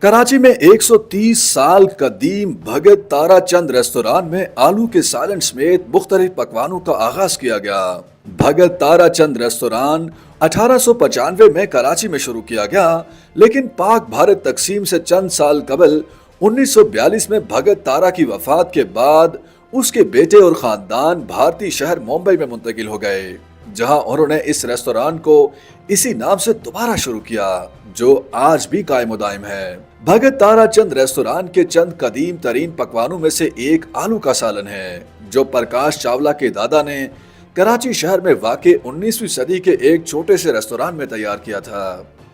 कराची में 130 साल कदीम भगत तारा चंद रेस्तोरां में आलू के सालन समेत मुख्तलिफ पकवानों का आगाज किया गया। भगत तारा चंद रेस्तोरां 1895 में कराची में शुरू किया गया, लेकिन पाक भारत तकसीम से चंद साल कबल 1942 में भगत तारा की वफात के बाद उसके बेटे और खानदान भारतीय शहर मुंबई में मुंतकिल हो गए, जहां उन्होंने इस रेस्तोरां को इसी नाम से दोबारा शुरू किया, जो आज भी कायम दायम है। भगत तारा चंद रेस्तोरां के चंद कदीम तरीन पकवानों में से एक आलू का सालन है, जो प्रकाश चावला के दादा ने कराची शहर में वाक़े 19वीं सदी के एक छोटे से रेस्तोरां में तैयार किया था।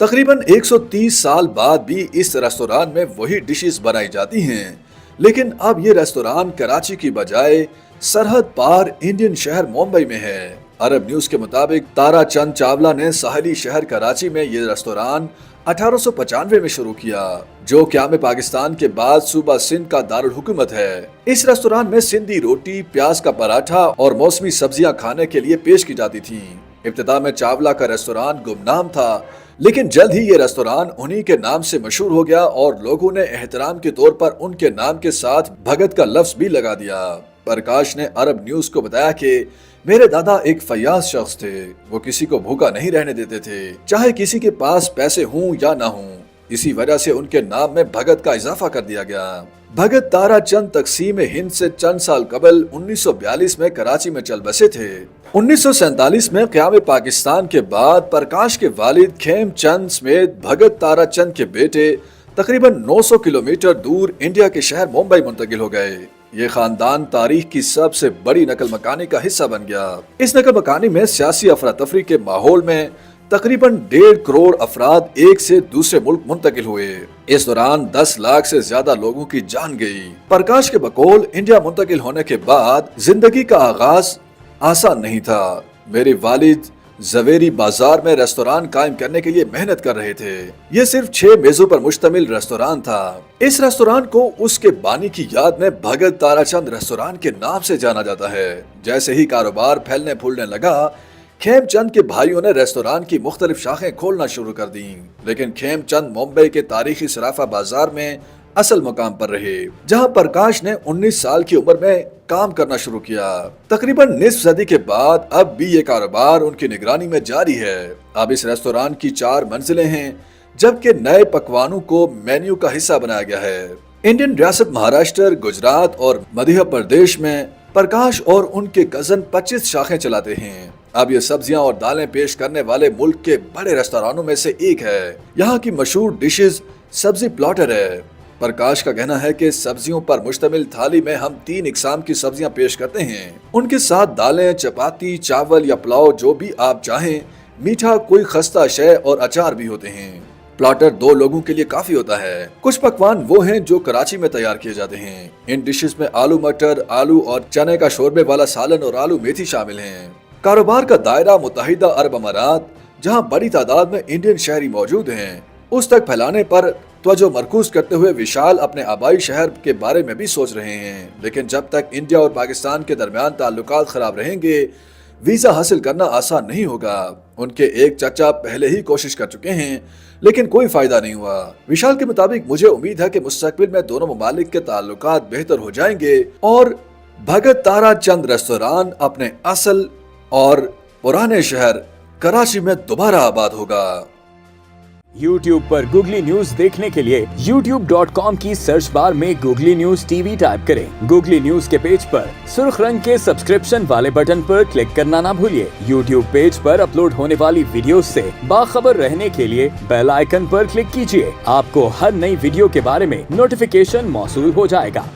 तकरीबन 130 साल बाद भी इस रेस्तोरां में वही डिशेस बनाई जाती हैं, लेकिन अब ये रेस्तोरां कराची की बजाय सरहद पार इंडियन शहर मुंबई में है। अरब न्यूज के मुताबिक तारा चंद चावला ने साहली शहर कराची में ये रेस्तोरां 1895 में शुरू किया, जो क़याम पाकिस्तान के बाद सूबा सिंध का दारुल हुकूमत है। इस रेस्तोरां में सिंधी रोटी, प्याज का पराठा और मौसमी सब्जियां खाने के लिए पेश की जाती थीं। इब्तिदा में चावला का रेस्तोरां गुमनाम था, लेकिन जल्द ही ये रेस्तोरां उन्हीं के नाम से मशहूर हो गया और लोगों ने एहतराम के तौर पर उनके नाम के साथ भगत का लफ्ज भी लगा दिया। प्रकाश ने अरब न्यूज को बताया कि मेरे दादा एक फयाज शख्स थे। वो किसी को भूखा नहीं रहने देते थे, चाहे किसी के पास पैसे हों या ना हों। इसी वजह से उनके नाम में भगत का इजाफा कर दिया गया। भगत तारा चंद तकसीम हिंद से चंद साल कबल 1942 में कराची में चल बसे थे। 1947 में क़याम पाकिस्तान के बाद प्रकाश के वालिद खेम चंद समेत भगत तारा चंद के बेटे तकरीबन 900 किलोमीटर दूर इंडिया के शहर मुंबई मुंतकिल हो गए। ये खानदान तारीख की सबसे बड़ी नकल मकानी का हिस्सा बन गया। इस नकल मकानी में सियासी अफरा तफरी के माहौल में तकरीबन 1.5 करोड़ अफराद एक से दूसरे मुल्क मुंतकिल हुए। इस दौरान 10 लाख से ज्यादा लोगों की जान गई। प्रकाश के बकौल इंडिया मुंतकिल होने के बाद जिंदगी का आगाज आसान नहीं था। मेरे वालिद जवेरी बाजार में रेस्तोरां कायम करने के लिए मेहनत कर रहे थे। ये सिर्फ 6 मेजों पर मुश्तमिल रेस्तोरां था। इस रेस्तोरां को उसके बानी की याद में भगत तारा चंद रेस्तोरां के नाम से जाना जाता है। जैसे ही कारोबार फैलने फूलने लगा, खेम चंद के भाइयों ने रेस्तोरां की मुख्तलिफ शाखें खोलना शुरू कर दी, लेकिन खेम चंद मुंबई के तारीखी सराफा बाजार में असल मुकाम पर रहे, जहां प्रकाश ने 19 साल की उम्र में काम करना शुरू किया। तकरीबन निस्फ सदी के बाद अब भी ये कारोबार उनकी निगरानी में जारी है। अब इस रेस्तोरां की 4 मंजिलें हैं, जबकि नए पकवानों को मेन्यू का हिस्सा बनाया गया है। इंडियन रियासत महाराष्ट्र, गुजरात और मध्य प्रदेश में प्रकाश और उनके कजन 25 शाखें चलाते हैं। अब ये सब्जियां और दालें पेश करने वाले मुल्क के बड़े रेस्तोरानों में से एक है। यहाँ की मशहूर डिशेज सब्जी प्लॉटर है। प्रकाश का कहना है कि सब्जियों पर मुश्तमिल थाली में हम 3 इकसाम की सब्जियां पेश करते हैं। उनके साथ दालें, चपाती, चावल या पुलाव जो भी आप चाहें, मीठा, कोई खस्ता शय और अचार भी होते हैं। प्लॉटर 2 लोगों के लिए काफी होता है। कुछ पकवान वो हैं जो कराची में तैयार किए जाते हैं। इन डिशेस में आलू मटर, आलू और चने का शोरबे वाला सालन और आलू मेथी शामिल हैं। कारोबार का दायरा मुत्तहिदा अरब अमारात, जहाँ बड़ी तादाद में इंडियन शहरी मौजूद हैं, उस तक फैलाने पर तवज्जो मरकूज करते हुए विशाल अपने आबाई शहर के बारे में भी सोच रहे हैं। लेकिन जब तक इंडिया और पाकिस्तान के दरमियान ताल्लुकात खराब रहेंगे, वीजा हासिल करना आसान नहीं होगा। उनके एक चचा पहले ही कोशिश कर चुके हैं, लेकिन कोई फायदा नहीं हुआ। विशाल के मुताबिक मुझे उम्मीद है कि मुस्तकबिल में दोनों ममालिक के ताल्लुकात बेहतर हो जाएंगे और भगत तारा चंद रेस्तोरां अपने असल और पुराने शहर कराची में दोबारा आबाद होगा। YouTube पर गूगली न्यूज देखने के लिए youtube.com की सर्च बार में गूगली न्यूज टीवी टाइप करें। गूगली न्यूज के पेज पर सुर्ख रंग के सब्सक्रिप्शन वाले बटन पर क्लिक करना ना भूलिए। YouTube पेज पर अपलोड होने वाली वीडियो से बाखबर रहने के लिए बेल आइकन पर क्लिक कीजिए। आपको हर नई वीडियो के बारे में नोटिफिकेशन मौसूल हो जाएगा।